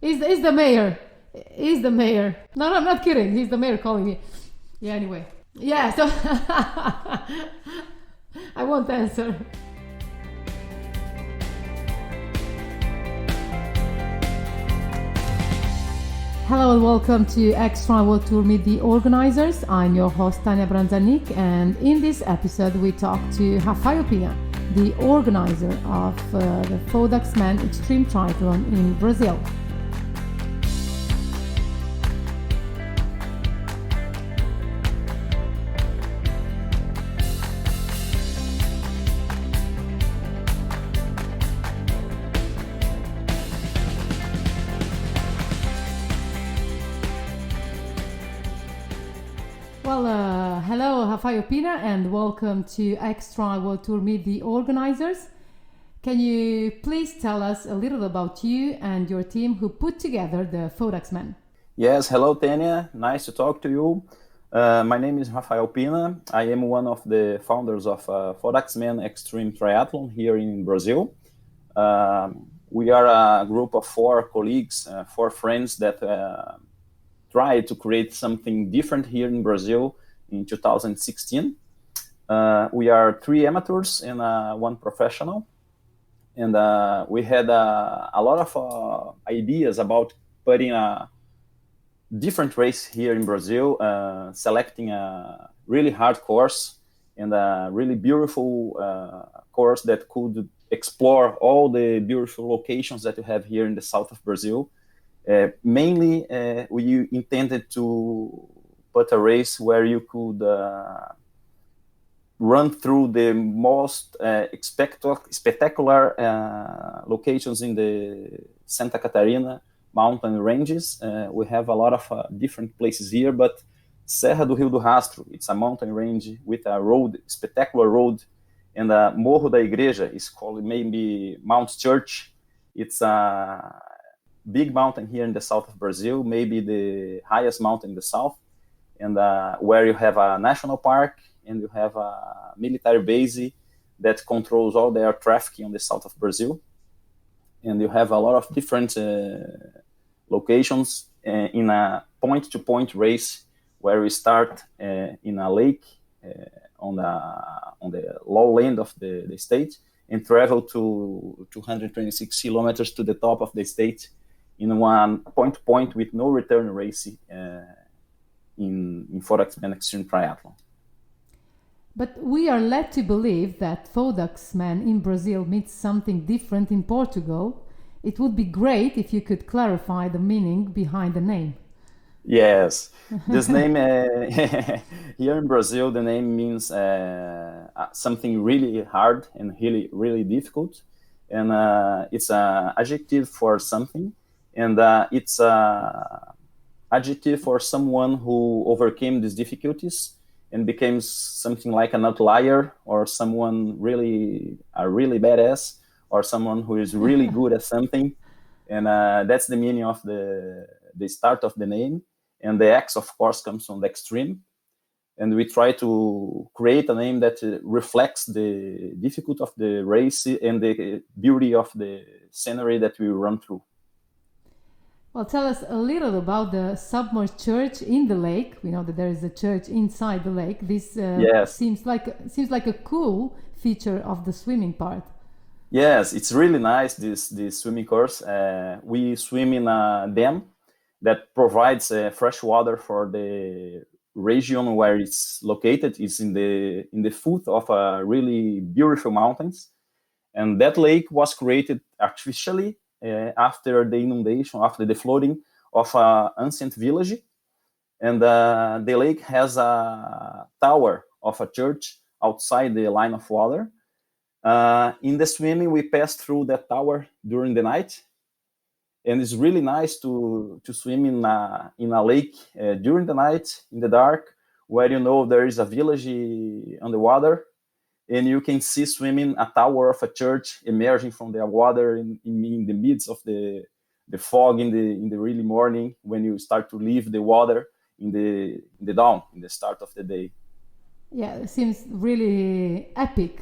He's the mayor. He's the mayor. No, I'm not kidding. He's the mayor calling me. Yeah, anyway. Yeah, so I won't answer. Hello and welcome to XTRI World Tour Meet the Organisers. I'm your host Tanya Branzanik, and in this episode we talk to Rafael Pina, the organizer of the Fodaxman Extreme Triathlon in Brazil. Hello, Rafael Pina, and welcome to XTRI World Tour Meet the Organisers. Can you please tell us a little about you and your team who put together the Fodaxman? Yes, hello Tanya, nice to talk to you. My name is Rafael Pina. I am one of the founders of Fodaxman Extreme Triathlon here in Brazil. We are a group of four colleagues, four friends that try to create something different here in Brazil in 2016. We are three amateurs and one professional. And we had a lot of ideas about putting a different race here in Brazil, selecting a really hard course and a really beautiful course that could explore all the beautiful locations that you have here in the south of Brazil. Mainly, we intended to put a race where you could run through the most spectacular locations in the Santa Catarina mountain ranges. We have a lot of different places here, but Serra do Rio do Rastro, it's a mountain range with a road, spectacular road, and Morro da Igreja is called maybe Mount Church. It's a big mountain here in the south of Brazil, maybe the highest mountain in the south, and where you have a national park and you have a military base that controls all the air traffic in the south of Brazil. And you have a lot of different locations in a point-to-point race where we start in a lake on the lowland of the state and travel to 226 kilometers to the top of the state in one point-to-point with no return race in Fodaxman Extreme Triathlon. But we are led to believe that Fodaxman in Brazil means something different in Portugal. It would be great if you could clarify the meaning behind the name. Yes, this name here in Brazil, the name means something really hard and really difficult, and it's an adjective for something, and it's an adjective for someone who overcame these difficulties and became something like an outlier, or someone really badass, or someone who is really good at something. And that's the meaning of the start of the name. And the X, of course, comes from the extreme. And we try to create a name that reflects the difficulty of the race and the beauty of the scenery that we run through. Well, tell us a little about the submerged church in the lake. We know that there is a church inside the lake. This yes. seems like a cool feature of the swimming part. Yes, it's really nice, this swimming course. We swim in a dam that provides fresh water for the region where it's located. It's in the foot of a really beautiful mountains. And that lake was created artificially after the inundation, after the flooding of an ancient village. And the lake has a tower of a church outside the line of water. In the swimming, we pass through that tower during the night. And it's really nice to swim in a lake during the night, in the dark, where you know there is a village on the water, and you can see swimming a tower of a church emerging from the water in the midst of the fog in the early morning, when you start to leave the water in the dawn, in the start of the day. Yeah, it seems really epic.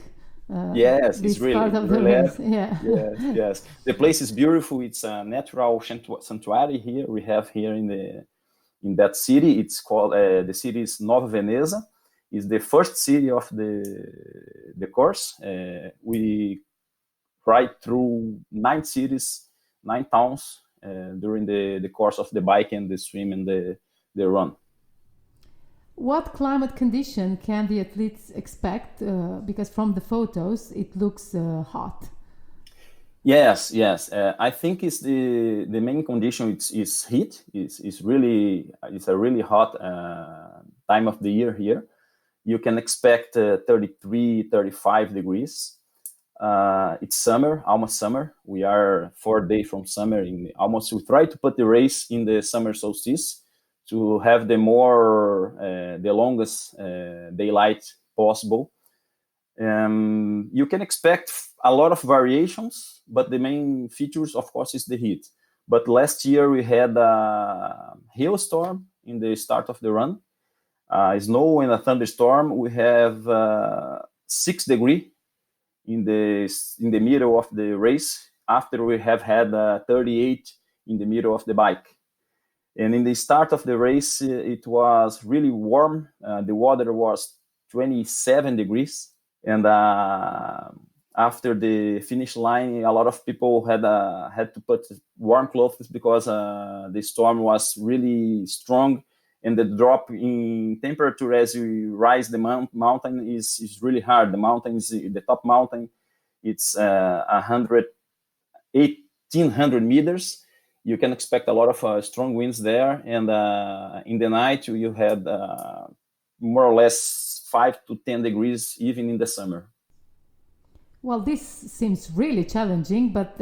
Yes, it's this really, part of the really. race. Yeah. Yes, yes. The place is beautiful. It's a natural sanctuary here. We have here in that city. It's called the city is Nova Veneza. It's the first city of the course. We ride through 9 cities, 9 towns during the course of the bike and the swim and the run. What climate condition can the athletes expect? Because from the photos, it looks hot. Yes, yes. I think it's the main condition. It's heat. It's a really hot time of the year here. You can expect 33, 35 degrees. It's summer, almost summer. We are 4 days from summer. We try to put the race in the summer solstice to have the longest daylight possible. You can expect a lot of variations, but the main features, of course, is the heat. But last year we had a hailstorm in the start of the run, snow and a thunderstorm. We have 6 degrees in the middle of the race after we have had 38 in the middle of the bike. And in the start of the race, it was really warm. The water was 27 degrees. And after the finish line, a lot of people had to put warm clothes because the storm was really strong, and the drop in temperature as you rise the mountain is really hard. The top mountain, it's 1,800 meters. You can expect a lot of strong winds there, and in the night you had more or less 5 to 10 degrees even in the summer. Well, this seems really challenging, but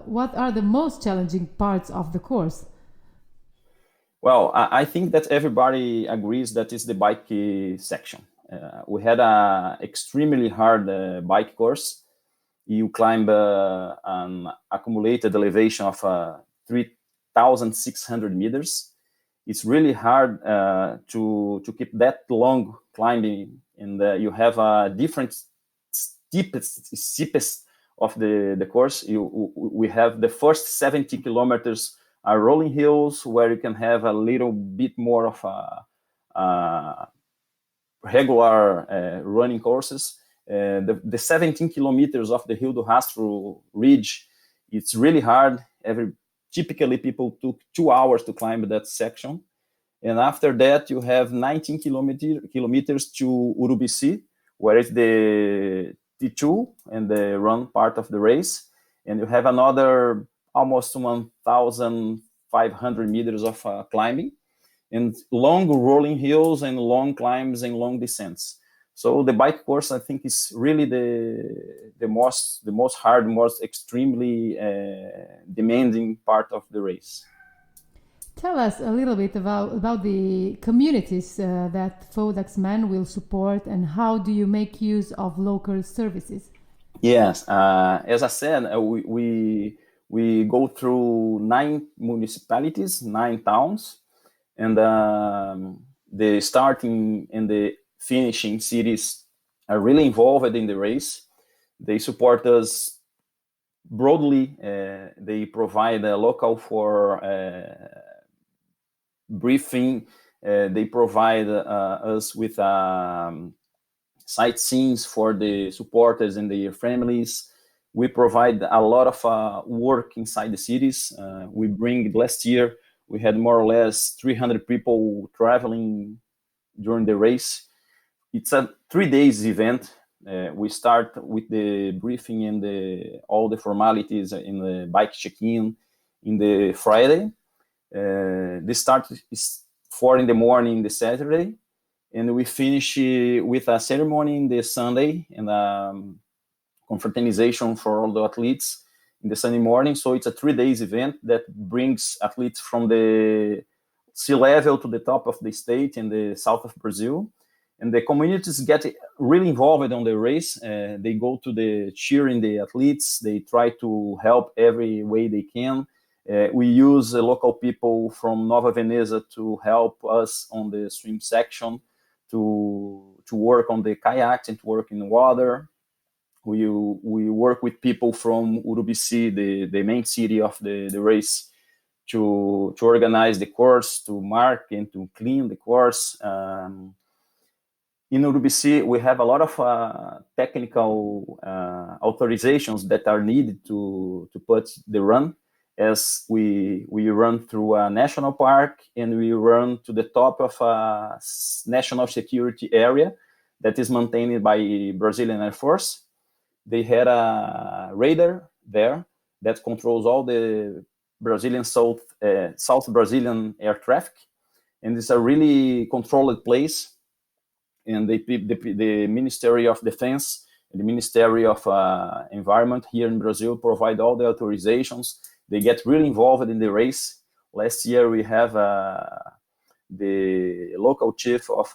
what are the most challenging parts of the course? Well, I think that everybody agrees that is the bike section. We had a extremely hard bike course. You climb an accumulated elevation of 3,600 meters. It's really hard to keep that long climbing, and you have a different steepest of the course. We have the first 70 kilometers are rolling hills where you can have a little bit more of a regular running courses. The 17 kilometers of the Rio do Rastro Ridge, it's really hard. Typically, people took 2 hours to climb that section. And after that, you have 19 kilometers to Urubici, where it's the T2 and the run part of the race. And you have another almost 1,500 meters of climbing, and long rolling hills and long climbs and long descents. So the bike course, I think, is really the most hard, most extremely demanding part of the race. Tell us a little bit about the communities that Fodaxman will support, and how do you make use of local services? Yes, as I said, we go through 9 municipalities, 9 towns, and the starting and the finishing cities are really involved in the race. They support us broadly. They provide a local for briefing. They provide us with sightseeing for the supporters and their families. We provide a lot of work inside the cities. Last year, we had more or less 300 people traveling during the race. It's a 3 days event. We start with the briefing and all the formalities in the bike check-in in the Friday. The start is 4 in the morning the Saturday, and we finish with a ceremony in the Sunday and confraternization for all the athletes in the Sunday morning. So it's a 3 days event that brings athletes from the sea level to the top of the state in the south of Brazil. And the communities get really involved on the race. They go to the cheering the athletes. They try to help every way they can. We use local people from Nova Veneza to help us on the swim section, to work on the kayaks and to work in the water. We work with people from Urubici, the main city of the race, to organize the course, to mark and to clean the course. In Urubici, we have a lot of technical authorizations that are needed to put the run, as we run through a national park and we run to the top of a national security area that is maintained by Brazilian Air Force. They had a radar there that controls all the Brazilian South Brazilian air traffic, and it's a really controlled place. And the Ministry of Defense and the Ministry of Environment here in Brazil provide all the authorizations. They get really involved in the race. Last year we have the local chief of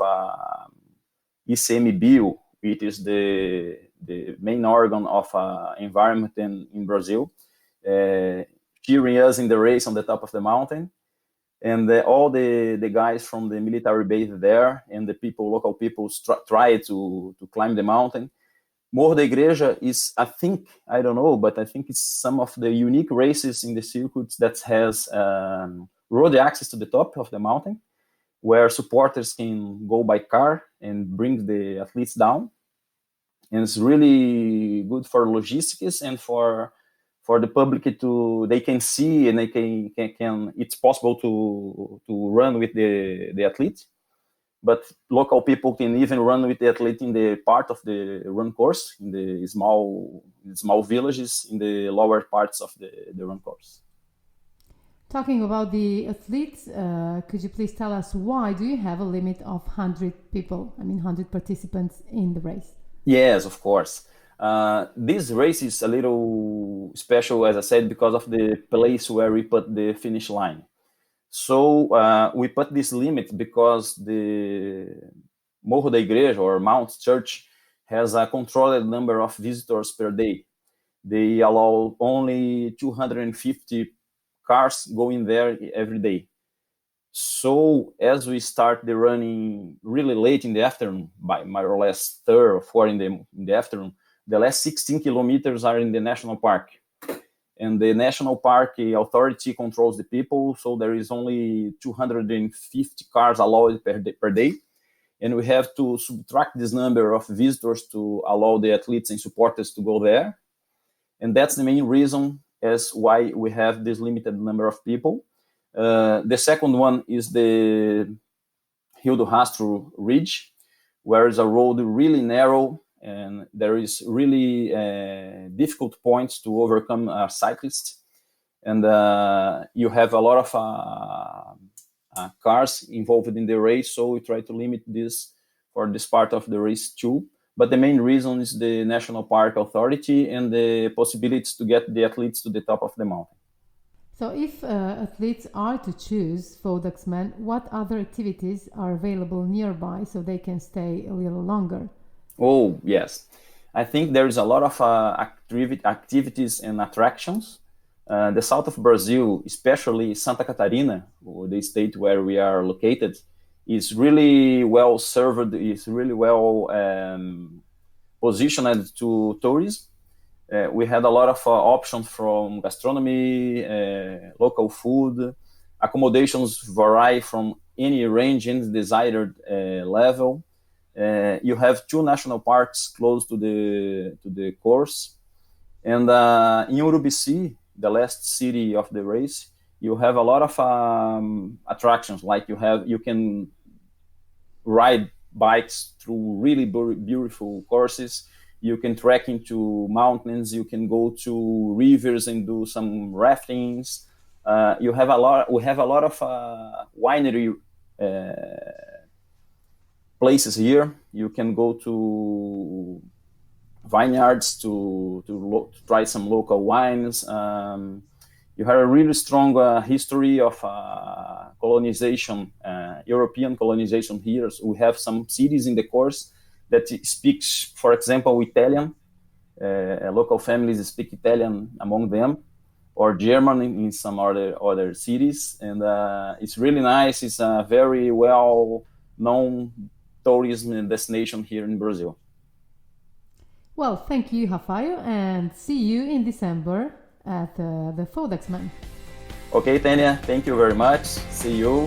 ICMBio, which is the main organ of environment in Brazil, cheering us in the race on the top of the mountain. And all the guys from the military base there and the local people try to climb the mountain. Morro da Igreja is, I don't know, but I think it's some of the unique races in the circuits that has road access to the top of the mountain, where supporters can go by car and bring the athletes down. And it's really good for logistics and for the public they can see, and they can it's possible to run with the athlete, but local people can even run with the athlete in the part of the run course, in the small villages in the lower parts of the run course. Talking about the athletes, could you please tell us why do you have a limit of 100 people, 100 participants in the race? Yes, of course. This race is a little special, as I said, because of the place where we put the finish line. So we put this limit because the Morro da Igreja, or Mount Church, has a controlled number of visitors per day. They allow only 250 cars going there every day. So as we start the running really late in the afternoon, by more or less 3 or 4 in the afternoon, the last 16 kilometers are in the national park. And the national park authority controls the people, so there is only 250 cars allowed per day. And we have to subtract this number of visitors to allow the athletes and supporters to go there. And that's the main reason as why we have this limited number of people. The second one is the Rio do Rastro Ridge, where is a road really narrow, and there is really difficult points to overcome cyclists. And you have a lot of cars involved in the race, so we try to limit this for this part of the race too. But the main reason is the National Park Authority and the possibilities to get the athletes to the top of the mountain. So if athletes are to choose Fodaxman, what other activities are available nearby so they can stay a little longer? Oh, yes. I think there is a lot of activities and attractions. The south of Brazil, especially Santa Catarina, the state where we are located, is really well served, is really well positioned to tourism. We had a lot of options from gastronomy, local food. Accommodations vary from any range in the desired level. You have 2 national parks close to the course. And in Urubici, the last city of the race, you have a lot of attractions. Like you can ride bikes through really beautiful courses. You can trek into mountains. You can go to rivers and do some raftings. We have a lot of winery places here. You can go to vineyards to try some local wines. You have a really strong history of colonization, European colonization here. So we have some cities in the course that speaks, for example, Italian. Local families speak Italian among them, or German in some other cities. And it's really nice. It's a very well-known tourism destination here in Brazil. Well, thank you, Rafael, and see you in December at the Fodaxman. Okay, Tanya, thank you very much. See you.